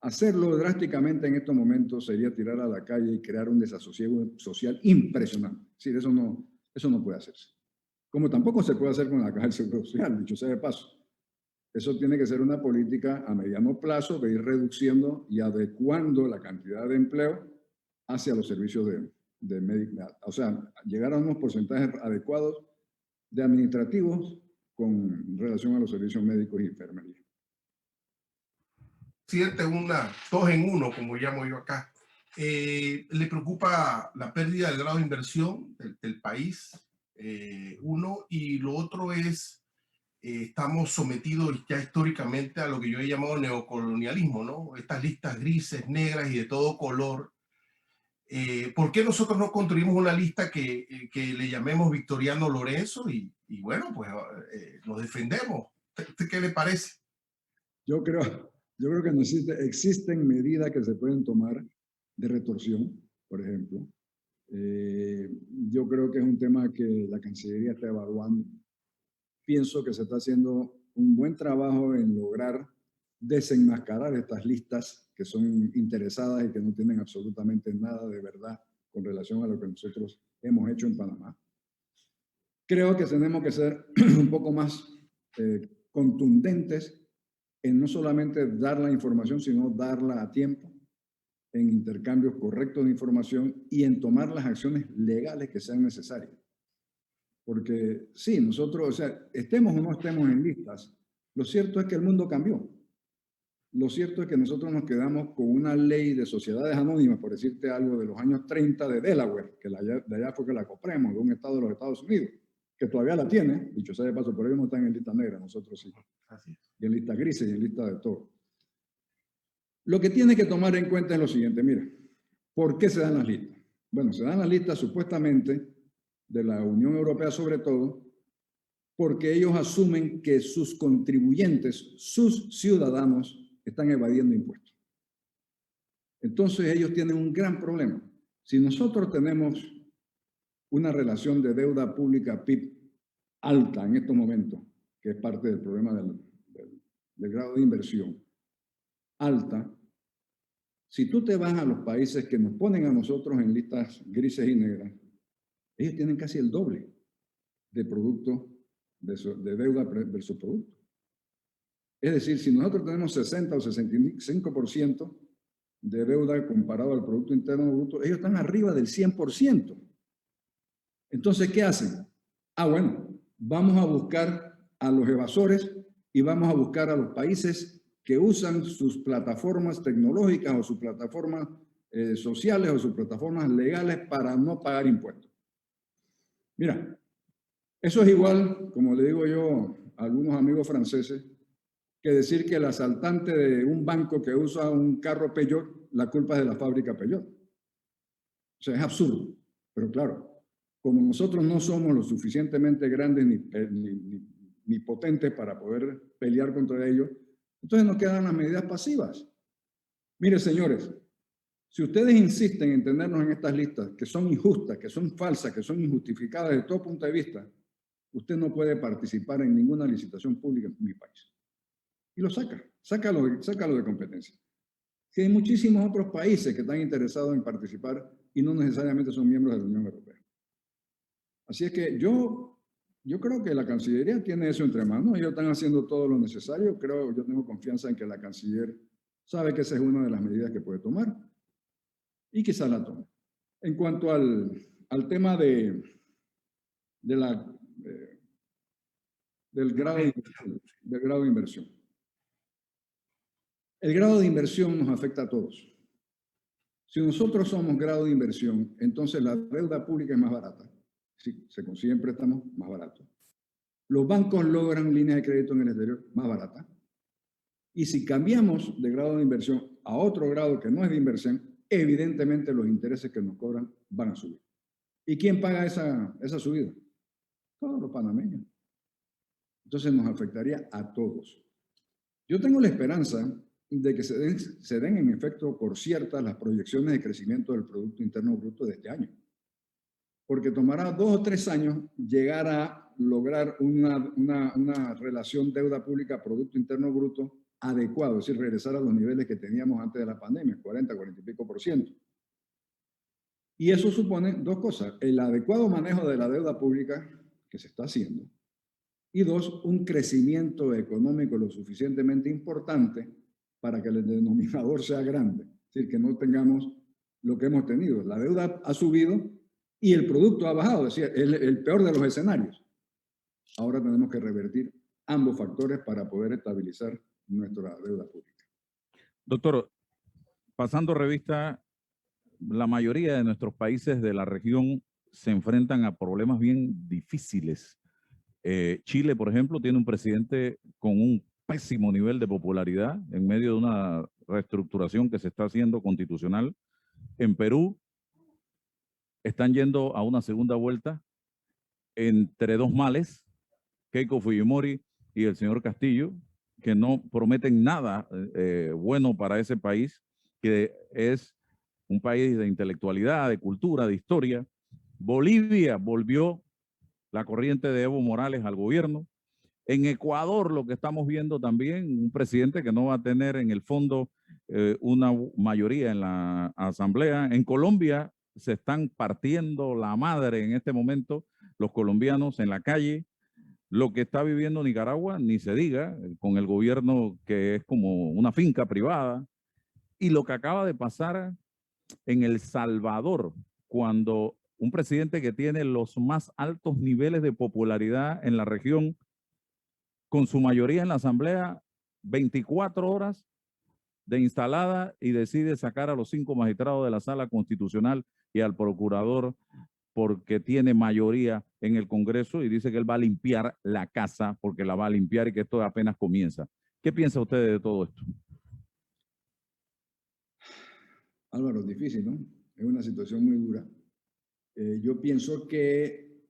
Hacerlo drásticamente en estos momentos sería tirar a la calle y crear un desasosiego social impresionante. Es decir, eso no puede hacerse. Como tampoco se puede hacer con la Caja del Seguro Social, dicho sea de paso. Eso tiene que ser una política a mediano plazo de ir reduciendo y adecuando la cantidad de empleo hacia los servicios de médica. O sea, llegar a unos porcentajes adecuados de administrativos con relación a los servicios médicos y enfermería. Siente una 2 en 1, como llamo yo acá. ¿Le preocupa la pérdida del grado de inversión del país? Uno, y lo otro es, estamos sometidos ya históricamente a lo que yo he llamado neocolonialismo, ¿no? Estas listas grises, negras y de todo color. ¿Por qué nosotros no construimos una lista que le llamemos Victoriano Lorenzo y bueno, pues nos defendemos? ¿Qué le parece? Yo creo que no existen medidas que se pueden tomar de retorsión, por ejemplo. Yo creo que es un tema que la Cancillería está evaluando. Pienso que se está haciendo un buen trabajo en lograr desenmascarar estas listas que son interesadas y que no tienen absolutamente nada de verdad con relación a lo que nosotros hemos hecho en Panamá. Creo que tenemos que ser un poco más contundentes en no solamente dar la información, sino darla a tiempo, en intercambios correctos de información y en tomar las acciones legales que sean necesarias. Porque sí, nosotros, o sea, estemos o no estemos en listas, lo cierto es que el mundo cambió. Lo cierto es que nosotros nos quedamos con una ley de sociedades anónimas, por decirte algo, de los años 30 de Delaware, que de allá fue que la compramos, de un estado de los Estados Unidos, que todavía la tiene, dicho sea de paso, pero ellos no están en lista negra, nosotros sí. Así es. Y en lista grises y en lista de todo. Lo que tiene que tomar en cuenta es lo siguiente, mira, ¿por qué se dan las listas? Bueno, se dan las listas supuestamente de la Unión Europea sobre todo, porque ellos asumen que sus contribuyentes, sus ciudadanos, están evadiendo impuestos. Entonces ellos tienen un gran problema. Si nosotros tenemos una relación de deuda pública PIB alta en estos momentos, que es parte del problema del grado de inversión, alta, si tú te vas a los países que nos ponen a nosotros en listas grises y negras, ellos tienen casi el doble de producto, de deuda versus producto. Es decir, si nosotros tenemos 60 o 65% de deuda comparado al Producto Interno Bruto, ellos están arriba del 100%. Entonces, ¿qué hacen? Bueno, vamos a buscar a los evasores y vamos a buscar a los países que usan sus plataformas tecnológicas o sus plataformas sociales o sus plataformas legales para no pagar impuestos. Mira, eso es igual, como le digo yo a algunos amigos franceses, que decir que el asaltante de un banco que usa un carro Peugeot, la culpa es de la fábrica Peugeot. O sea, es absurdo. Pero claro, como nosotros no somos lo suficientemente grandes ni potentes para poder pelear contra ellos, entonces nos quedan las medidas pasivas. Mire, señores, si ustedes insisten en tenernos en estas listas que son injustas, que son falsas, que son injustificadas desde todo punto de vista, usted no puede participar en ninguna licitación pública en mi país. Y lo sácalo de competencia. Que hay muchísimos otros países que están interesados en participar y no necesariamente son miembros de la Unión Europea. Así es que yo creo que la Cancillería tiene eso entre manos. Ellos están haciendo todo lo necesario. Yo tengo confianza en que la Canciller sabe que esa es una de las medidas que puede tomar y quizás la tome. En cuanto al tema del grado de inversión. El grado de inversión nos afecta a todos. Si nosotros somos grado de inversión, entonces la deuda pública es más barata. Sí, se consiguen préstamos más baratos. Los bancos logran líneas de crédito en el exterior más baratas. Y si cambiamos de grado de inversión a otro grado que no es de inversión, evidentemente los intereses que nos cobran van a subir. ¿Y quién paga esa subida? Todos los panameños. Entonces nos afectaría a todos. Yo tengo la esperanza de que se den en efecto por ciertas las proyecciones de crecimiento del Producto Interno Bruto de este año. Porque tomará 2 o 3 años llegar a lograr una relación deuda pública-Producto Interno Bruto adecuado, es decir, regresar a los niveles que teníamos antes de la pandemia, 40 y pico %. Y eso supone 2 cosas, el adecuado manejo de la deuda pública que se está haciendo Y dos, un crecimiento económico lo suficientemente importante para que el denominador sea grande. Es decir, que no tengamos lo que hemos tenido. La deuda ha subido y el producto ha bajado. Es decir, el peor de los escenarios. Ahora tenemos que revertir ambos factores para poder estabilizar nuestra deuda pública. Doctor, pasando revista, la mayoría de nuestros países de la región se enfrentan a problemas bien difíciles. Chile, por ejemplo, tiene un presidente con un pésimo nivel de popularidad en medio de una reestructuración que se está haciendo constitucional. En Perú están yendo a una segunda vuelta entre dos males, Keiko Fujimori y el señor Castillo, que no prometen nada bueno para ese país, que es un país de intelectualidad, de cultura, de historia. Bolivia volvió la corriente de Evo Morales al gobierno. En Ecuador, lo que estamos viendo también, un presidente que no va a tener en el fondo una mayoría en la asamblea. En Colombia se están partiendo la madre en este momento los colombianos en la calle. Lo que está viviendo Nicaragua, ni se diga, con el gobierno que es como una finca privada. Y lo que acaba de pasar en El Salvador, cuando un presidente que tiene los más altos niveles de popularidad en la región, con su mayoría en la asamblea, 24 horas de instalada y decide sacar a los 5 magistrados de la sala constitucional y al procurador porque tiene mayoría en el Congreso y dice que él va a limpiar la casa porque la va a limpiar y que esto apenas comienza. ¿Qué piensa usted de todo esto? Álvaro, es difícil, ¿no? Es una situación muy dura. Yo pienso que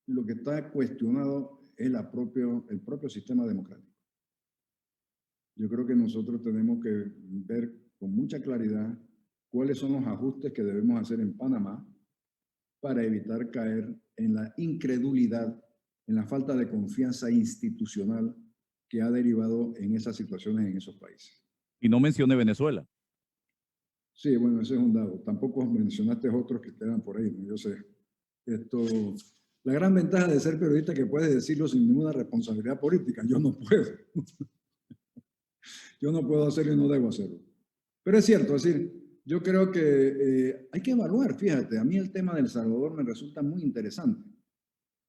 lo que está cuestionado es el propio sistema democrático. Yo creo que nosotros tenemos que ver con mucha claridad cuáles son los ajustes que debemos hacer en Panamá para evitar caer en la incredulidad, en la falta de confianza institucional que ha derivado en esas situaciones en esos países. Y no mencione Venezuela. Sí, bueno, ese es un dado. Tampoco mencionaste otros que quedan por ahí, ¿no? Yo sé. La gran ventaja de ser periodista es que puedes decirlo sin ninguna responsabilidad política. Yo no puedo. Yo no puedo hacerlo y no debo hacerlo. Pero es cierto, es decir, yo creo que hay que evaluar, fíjate, a mí el tema del Salvador me resulta muy interesante,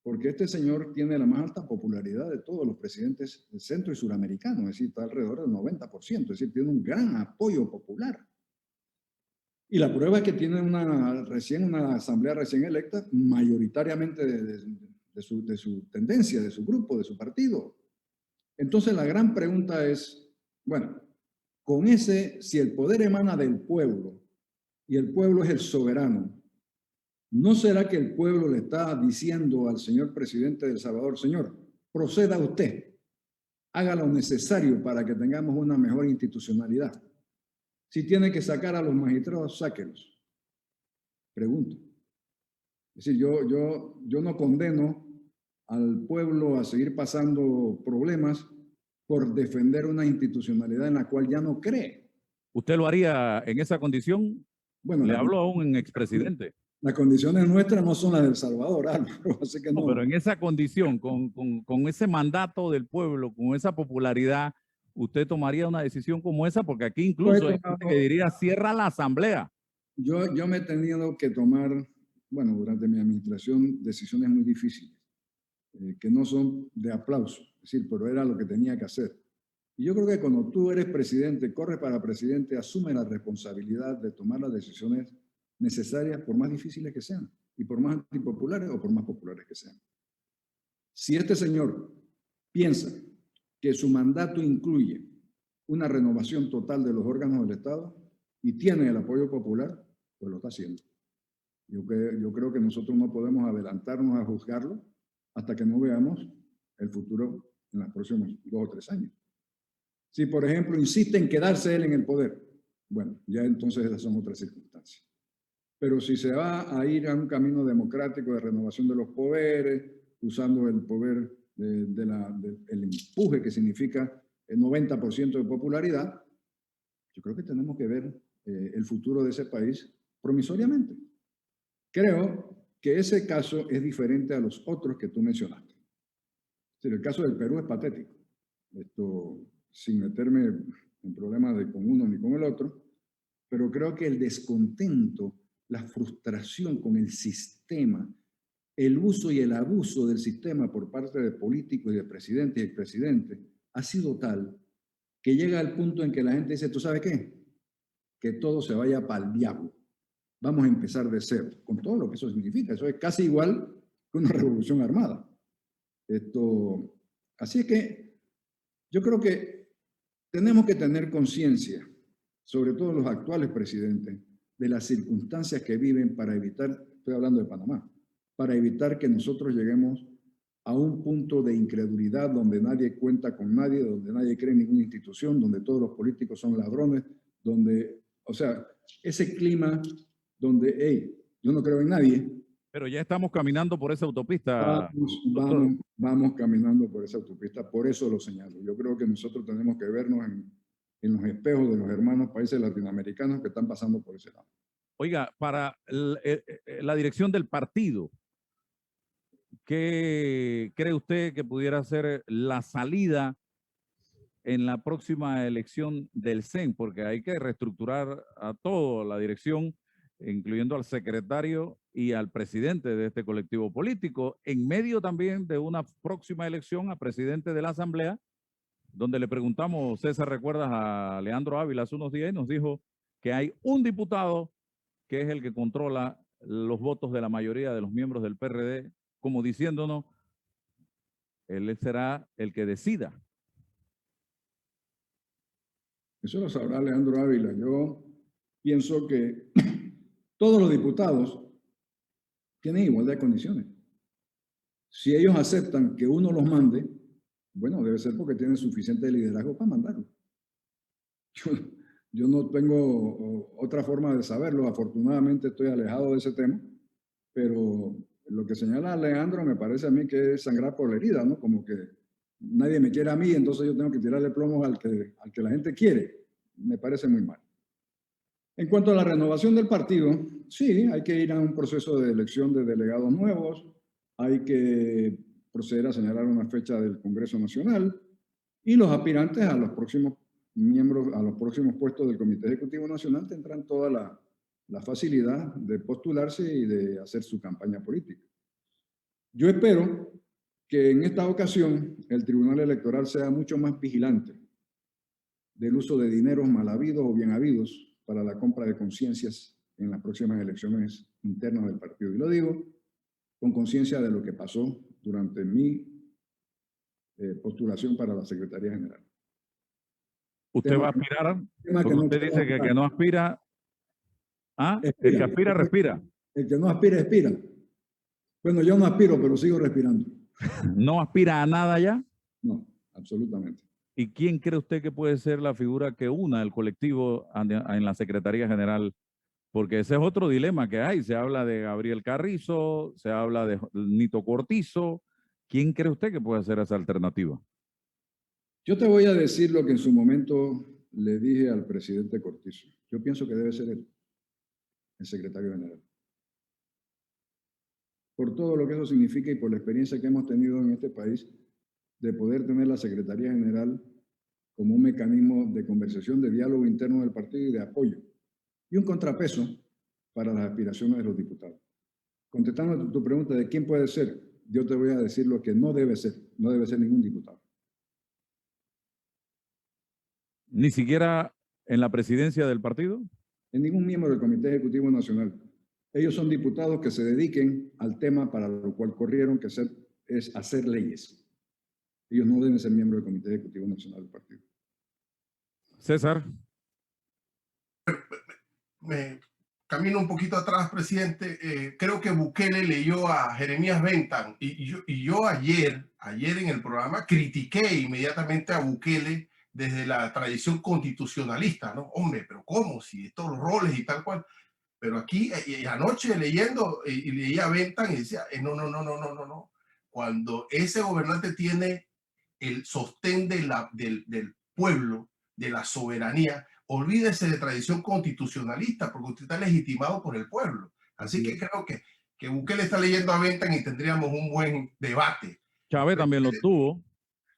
porque este señor tiene la más alta popularidad de todos los presidentes centro y suramericanos, es decir, está alrededor del 90%, es decir, tiene un gran apoyo popular. Y la prueba es que tiene una asamblea recién electa, mayoritariamente de su tendencia, de su grupo, de su partido. Entonces la gran pregunta es, bueno, si el poder emana del pueblo y el pueblo es el soberano, ¿no será que el pueblo le está diciendo al señor presidente de El Salvador, señor, proceda usted, haga lo necesario para que tengamos una mejor institucionalidad? Si tiene que sacar a los magistrados, sáquelos. Pregunto. Es decir, yo no condeno al pueblo a seguir pasando problemas por defender una institucionalidad en la cual ya no cree. ¿Usted lo haría en esa condición? Bueno, le hablo a un expresidente. Las condiciones nuestras no son las del Salvador, Álvaro, así que no. Pero en esa condición, con ese mandato del pueblo, con esa popularidad, ¿usted tomaría una decisión como esa? Porque aquí incluso hay gente que diría, cierra la asamblea. Yo me he tenido que tomar, bueno, durante mi administración, decisiones muy difíciles, que no son de aplauso, es decir, pero era lo que tenía que hacer. Y yo creo que cuando tú eres presidente, corres para presidente, asume la responsabilidad de tomar las decisiones necesarias, por más difíciles que sean, y por más antipopulares o por más populares que sean. Si este señor piensa que su mandato incluye una renovación total de los órganos del Estado y tiene el apoyo popular, pues lo está haciendo. Yo creo que nosotros no podemos adelantarnos a juzgarlo hasta que no veamos el futuro en los próximos 2 o 3 años. Si, por ejemplo, insiste en quedarse él en el poder, bueno, ya entonces esas son otras circunstancias. Pero si se va a ir a un camino democrático de renovación de los poderes, usando el poder el empuje que significa el 90% de popularidad, yo creo que tenemos que ver el futuro de ese país promisoriamente. Creo que ese caso es diferente a los otros que tú mencionaste. Sí, el caso del Perú es patético. Esto, sin meterme en problemas con uno ni con el otro, pero creo que el descontento, la frustración con el sistema, el uso y el abuso del sistema por parte de políticos y de presidentes y expresidentes ha sido tal que llega al punto en que la gente dice, ¿tú sabes qué? Que todo se vaya para el diablo. Vamos a empezar de cero, con todo lo que eso significa. Eso es casi igual que una revolución armada. Así es que yo creo que tenemos que tener conciencia, sobre todo los actuales presidentes, de las circunstancias que viven para evitar, estoy hablando de Panamá, para evitar que nosotros lleguemos a un punto de incredulidad donde nadie cuenta con nadie, donde nadie cree en ninguna institución, donde todos los políticos son ladrones, donde, o sea, ese clima donde, hey, yo no creo en nadie. Pero ya estamos caminando por esa autopista. Vamos caminando por esa autopista, por eso lo señalo. Yo creo que nosotros tenemos que vernos en los espejos de los hermanos países latinoamericanos que están pasando por ese lado. Oiga, para la dirección del partido, ¿qué cree usted que pudiera ser la salida en la próxima elección del CEN? Porque hay que reestructurar a toda la dirección, incluyendo al secretario y al presidente de este colectivo político, en medio también de una próxima elección a presidente de la Asamblea, donde le preguntamos, César, ¿recuerdas a Leandro Ávila hace unos días? Y nos dijo que hay un diputado que es el que controla los votos de la mayoría de los miembros del PRD, como diciéndonos, él será el que decida. Eso lo sabrá Leandro Ávila. Yo pienso que todos los diputados tienen igualdad de condiciones. Si ellos aceptan que uno los mande, bueno, debe ser porque tienen suficiente liderazgo para mandarlo. Yo no tengo otra forma de saberlo. Afortunadamente estoy alejado de ese tema, pero lo que señala Leandro me parece a mí que es sangrar por la herida, ¿no? Como que nadie me quiere a mí, entonces yo tengo que tirarle plomos al que la gente quiere. Me parece muy mal. En cuanto a la renovación del partido, sí, hay que ir a un proceso de elección de delegados nuevos, hay que proceder a señalar una fecha del Congreso Nacional y los aspirantes a los próximos miembros, a los próximos puestos del Comité Ejecutivo Nacional tendrán toda la facilidad de postularse y de hacer su campaña política. Yo espero que en esta ocasión el Tribunal Electoral sea mucho más vigilante del uso de dineros mal habidos o bien habidos para la compra de conciencias en las próximas elecciones internas del partido. Y lo digo con conciencia de lo que pasó durante mi postulación para la Secretaría General. ¿Usted va a aspirar? Porque usted dice que el que no aspira, el que aspira, respira. El que no aspira, expira. Bueno, yo no aspiro, pero sigo respirando. ¿No aspira a nada ya? No, absolutamente. ¿Y quién cree usted que puede ser la figura que una el colectivo en la Secretaría General? Porque ese es otro dilema que hay. Se habla de Gabriel Carrizo, se habla de Nito Cortizo. ¿Quién cree usted que puede ser esa alternativa? Yo te voy a decir lo que en su momento le dije al presidente Cortizo. Yo pienso que debe ser él, el secretario general. Por todo lo que eso significa y por la experiencia que hemos tenido en este país de poder tener la Secretaría General como un mecanismo de conversación, de diálogo interno del partido y de apoyo, y un contrapeso para las aspiraciones de los diputados. Contestando tu pregunta de quién puede ser, yo te voy a decir lo que no debe ser ningún diputado. ¿Ni siquiera en la presidencia del partido? En ningún miembro del Comité Ejecutivo Nacional. Ellos son diputados que se dediquen al tema para lo cual corrieron, que es hacer leyes. Ellos no deben ser miembros del Comité Ejecutivo Nacional del partido. César. Me camino un poquito atrás, presidente. Creo que Bukele leyó a Jeremías Bentham y yo ayer en el programa critiqué inmediatamente a Bukele desde la tradición constitucionalista, ¿no? Hombre, pero ¿cómo? Si estos roles y tal cual. Pero aquí, anoche leyendo, y leía a Bentham y decía, no. Cuando ese gobernante tiene el sostén del pueblo, de la soberanía, olvídese de tradición constitucionalista, porque usted está legitimado por el pueblo. Así que creo que Bukele está leyendo a Bentham y tendríamos un buen debate. Chávez también lo tuvo.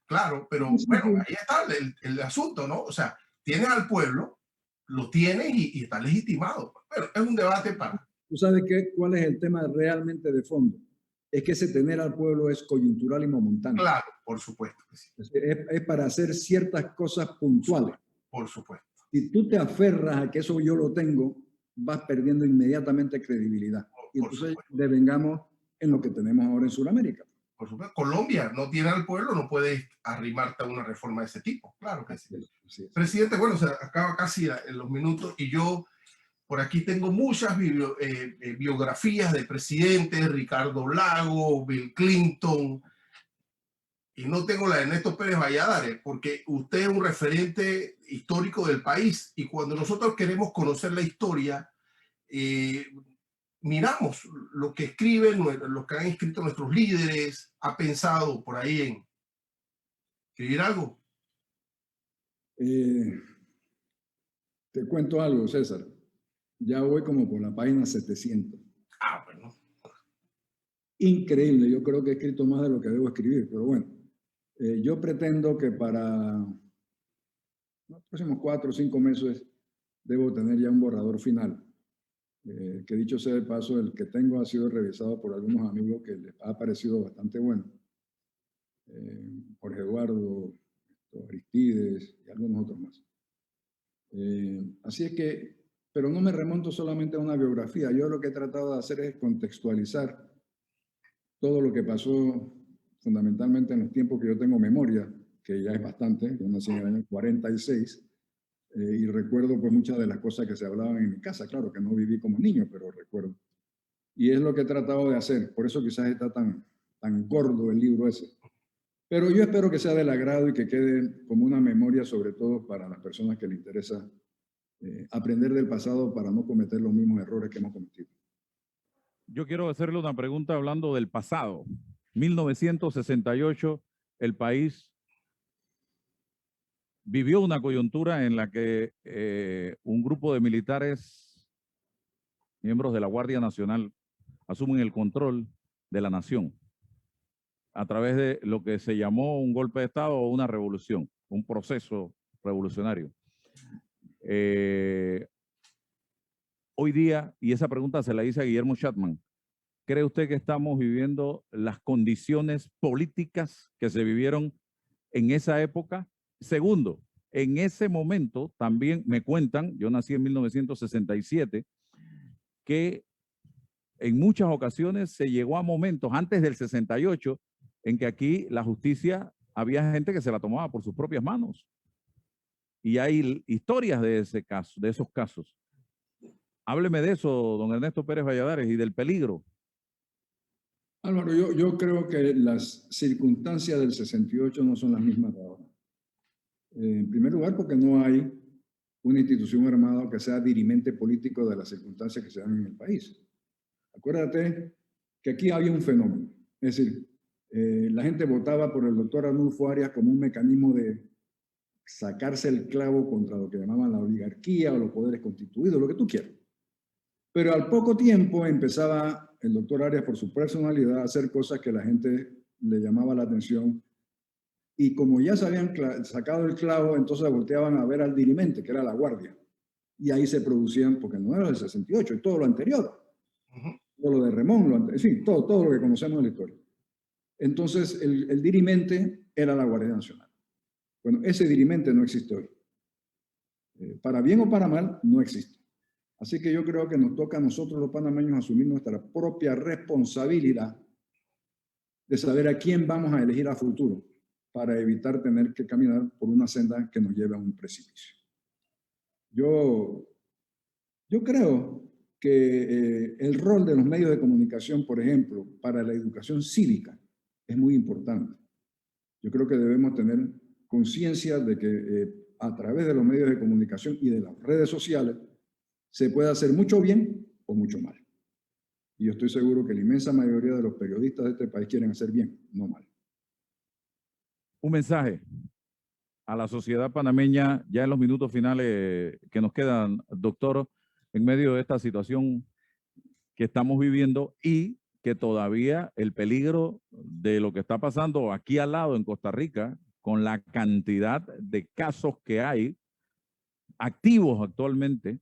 Claro, pero bueno, ahí está el asunto, ¿no? O sea, tienes al pueblo, lo tienes y está legitimado. Pero es un debate para... ¿Tú sabes cuál es el tema realmente de fondo? Es que ese tener al pueblo es coyuntural y momentáneo. Claro, por supuesto que sí. Es para hacer ciertas cosas puntuales. Por supuesto. Si tú te aferras a que eso yo lo tengo, vas perdiendo inmediatamente credibilidad. Y entonces devengamos en lo que tenemos ahora en Sudamérica. Por supuesto, Colombia no tiene al pueblo, no puedes arrimarte a una reforma de ese tipo. Claro que sí. Sí. Presidente, bueno, se acaba casi en los minutos y yo por aquí tengo muchas biografías de presidentes, Ricardo Lago, Bill Clinton, y no tengo la de Ernesto Pérez Valladares, porque usted es un referente histórico del país y cuando nosotros queremos conocer la historia, miramos lo que escriben, lo que han escrito nuestros líderes. ¿Ha pensado por ahí en escribir algo? Te cuento algo, César. Ya voy como por la página 700. Ah, bueno. Increíble, yo creo que he escrito más de lo que debo escribir, pero bueno. Yo pretendo que para los próximos 4 o 5 meses debo tener ya un borrador final. Que dicho sea de paso, el que tengo ha sido revisado por algunos amigos que les ha parecido bastante bueno. Jorge Eduardo, Aristides y algunos otros más. Así es que, pero no me remonto solamente a una biografía. Yo lo que he tratado de hacer es contextualizar todo lo que pasó fundamentalmente en los tiempos que yo tengo memoria, que ya es bastante. Yo nací en el año 46 y recuerdo pues muchas de las cosas que se hablaban en mi casa. Claro que no viví como niño, pero recuerdo. Y es lo que he tratado de hacer. Por eso quizás está tan gordo el libro ese. Pero yo espero que sea del agrado y que quede como una memoria, sobre todo para las personas que les interesa aprender del pasado para no cometer los mismos errores que hemos cometido. Yo quiero hacerle una pregunta hablando del pasado. 1968, el país vivió una coyuntura en la que un grupo de militares, miembros de la Guardia Nacional, asumen el control de la nación a través de lo que se llamó un golpe de Estado o una revolución, un proceso revolucionario. Hoy día, y esa pregunta se la hice a Guillermo Schachtman, ¿cree usted que estamos viviendo las condiciones políticas que se vivieron en esa época? Segundo, en ese momento también me cuentan, yo nací en 1967, que en muchas ocasiones se llegó a momentos antes del 68 en que aquí la justicia, había gente que se la tomaba por sus propias manos. Y hay historias de ese caso, de esos casos. Hábleme de eso, don Ernesto Pérez Valladares, y del peligro. Álvaro, yo creo que las circunstancias del 68 no son las mismas de ahora. En primer lugar, porque no hay una institución armada que sea dirimente político de las circunstancias que se dan en el país. Acuérdate que aquí había un fenómeno. Es decir, la gente votaba por el doctor Arnulfo Arias como un mecanismo de sacarse el clavo contra lo que llamaban la oligarquía o los poderes constituidos, lo que tú quieras. Pero al poco tiempo empezaba el doctor Arias, por su personalidad, a hacer cosas que la gente le llamaba la atención. Y como ya se habían sacado el clavo, entonces volteaban a ver al dirimente, que era la guardia. Y ahí se producían, porque no era el 68, y todo lo anterior. Todo lo de Remón, en fin, todo lo que conocemos de la historia. Entonces, el dirimente era la Guardia Nacional. Bueno, ese dirimente no existe hoy. Para bien o para mal, no existe. Así que yo creo que nos toca a nosotros los panameños asumir nuestra propia responsabilidad de saber a quién vamos a elegir a futuro para evitar tener que caminar por una senda que nos lleve a un precipicio. Yo creo que el rol de los medios de comunicación, por ejemplo, para la educación cívica es muy importante. Yo creo que debemos tener conciencia de que a través de los medios de comunicación y de las redes sociales se puede hacer mucho bien o mucho mal. Y yo estoy seguro que la inmensa mayoría de los periodistas de este país quieren hacer bien, no mal. Un mensaje a la sociedad panameña ya en los minutos finales que nos quedan, doctor, en medio de esta situación que estamos viviendo y que todavía el peligro de lo que está pasando aquí al lado en Costa Rica, con la cantidad de casos que hay activos actualmente,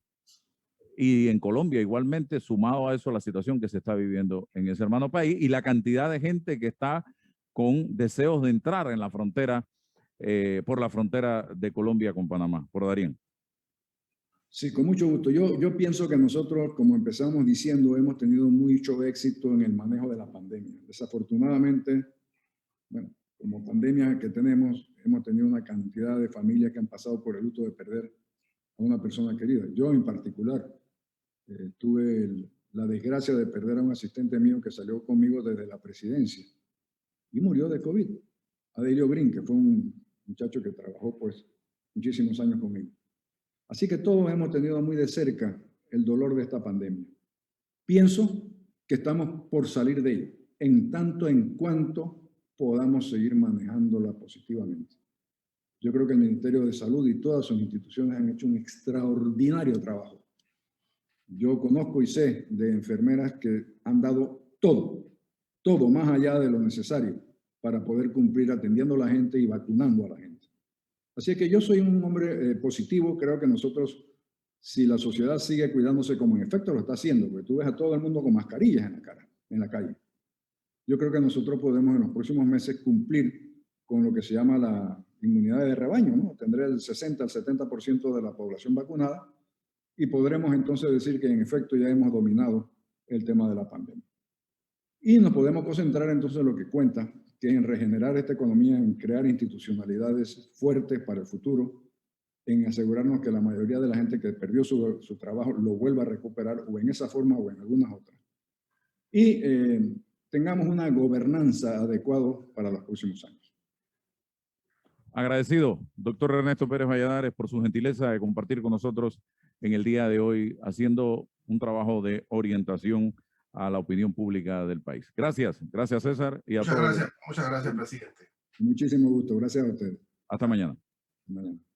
y en Colombia igualmente, sumado a eso la situación que se está viviendo en ese hermano país y la cantidad de gente que está con deseos de entrar en la frontera, por la frontera de Colombia con Panamá. Por Darín. Sí, con mucho gusto. Yo pienso que nosotros, como empezamos diciendo, hemos tenido mucho éxito en el manejo de la pandemia. Desafortunadamente, bueno, como pandemia que tenemos, hemos tenido una cantidad de familias que han pasado por el luto de perder a una persona querida. Yo en particular tuve la desgracia de perder a un asistente mío que salió conmigo desde la presidencia y murió de COVID. Adelio Green, que fue un muchacho que trabajó pues muchísimos años conmigo. Así que todos hemos tenido muy de cerca el dolor de esta pandemia. Pienso que estamos por salir de ella, en tanto en cuanto podamos seguir manejándola positivamente. Yo creo que el Ministerio de Salud y todas sus instituciones han hecho un extraordinario trabajo. Yo conozco y sé de enfermeras que han dado todo más allá de lo necesario para poder cumplir atendiendo a la gente y vacunando a la gente. Así que yo soy un hombre positivo. Creo que nosotros, si la sociedad sigue cuidándose como en efecto lo está haciendo, porque tú ves a todo el mundo con mascarillas en la calle, yo creo que nosotros podemos en los próximos meses cumplir con lo que se llama la inmunidad de rebaño, ¿no? Tendré el 60 al 70% de la población vacunada y podremos entonces decir que en efecto ya hemos dominado el tema de la pandemia. Y nos podemos concentrar entonces en lo que cuenta, que es en regenerar esta economía, en crear institucionalidades fuertes para el futuro, en asegurarnos que la mayoría de la gente que perdió su trabajo lo vuelva a recuperar o en esa forma o en algunas otras. Y tengamos una gobernanza adecuada para los próximos años. Agradecido, doctor Ernesto Pérez Valladares, por su gentileza de compartir con nosotros en el día de hoy, haciendo un trabajo de orientación a la opinión pública del país. Gracias, gracias César. Y a muchas gracias, presidente. Muchísimo gusto, gracias a ustedes. Hasta mañana. Hasta mañana.